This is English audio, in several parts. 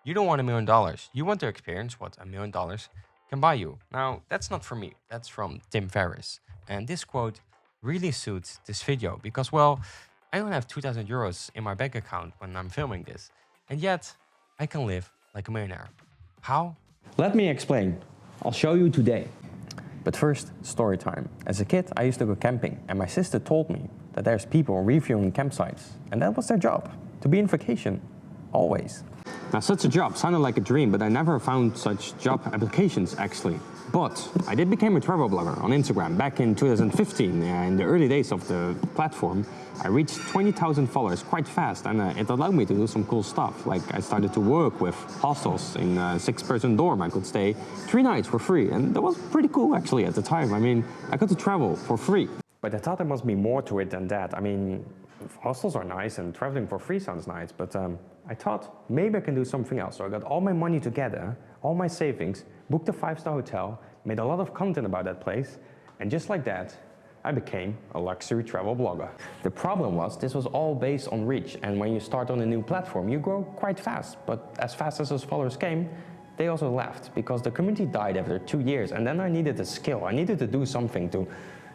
You don't want $1 million. You want to experience what $1 million can buy you. Now, that's not from me. That's from Tim Ferriss. And this quote really suits this video because, well, I don't have 2,000 euros in my bank account when I'm filming this. And yet, I can live like a millionaire. How? Let me explain. I'll show you today. But first, story time. As a kid, I used to go camping, and my sister told me that there's people reviewing campsites, and that was their job, to be in vacation, always. Now, such a job sounded like a dream, but I never found such job applications, actually. But I did become a travel blogger on Instagram back in 2015. In the early days of the platform, I reached 20,000 followers quite fast, and it allowed me to do some cool stuff. Like I started to work with hostels in a 6-person dorm. I could stay 3 nights for free, and that was pretty cool actually at the time. I mean, I got to travel for free. But I thought there must be more to it than that. I mean, hostels are nice and traveling for free sounds nice, but I thought maybe I can do something else. So I got all my money together, all my savings, booked a 5-star hotel, made a lot of content about that place, and just like that, I became a luxury travel blogger. The problem was this was all based on reach, and when you start on a new platform, you grow quite fast. But as fast as those followers came, they also left because the community died after 2 years, and then I needed a skill. I needed to do something to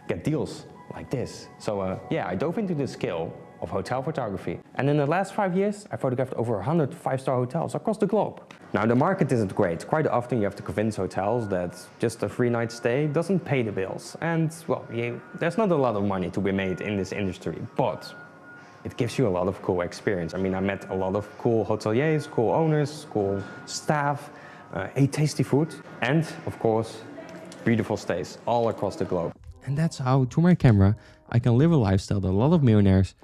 get deals like this. So yeah, I dove into the skill of hotel photography. And in the last 5 years, I photographed over 100 5-star hotels across the globe. Now, the market isn't great. Quite often you have to convince hotels that just a 3-night stay doesn't pay the bills. And, well, there's not a lot of money to be made in this industry, but it gives you a lot of cool experience. I mean, I met a lot of cool hoteliers, cool owners, cool staff, ate tasty food, and, of course, beautiful stays all across the globe. And that's how, through my camera, I can live a lifestyle that a lot of millionaires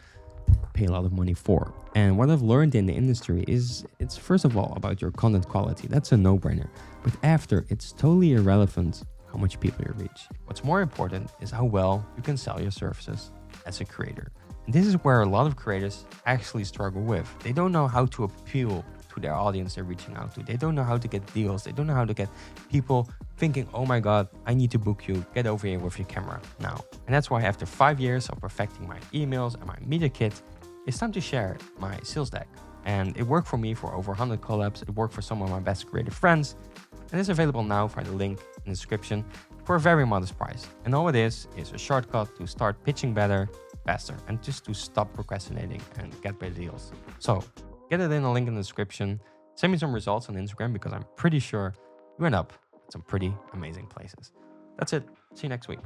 pay a lot of money for. And what I've learned in the industry is it's first of all about your content quality. That's a no-brainer. But after, it's totally irrelevant how much people you reach. What's more important is how well you can sell your services as a creator. And this is where a lot of creators actually struggle with. They don't know how to appeal to their audience they're reaching out to. They don't know how to get deals. They don't know how to get people thinking, oh my God, I need to book you. Get over here with your camera now. And that's why after 5 years of perfecting my emails and my media kit, it's time to share my sales deck. And it worked for me for over 100 collabs. It worked for some of my best creative friends. And it's available now via the link in the description for a very modest price. And all it is a shortcut to start pitching better, faster, and just to stop procrastinating and get better deals. So get it in the link in the description. Send me some results on Instagram because I'm pretty sure you end up at some pretty amazing places. That's it. See you next week.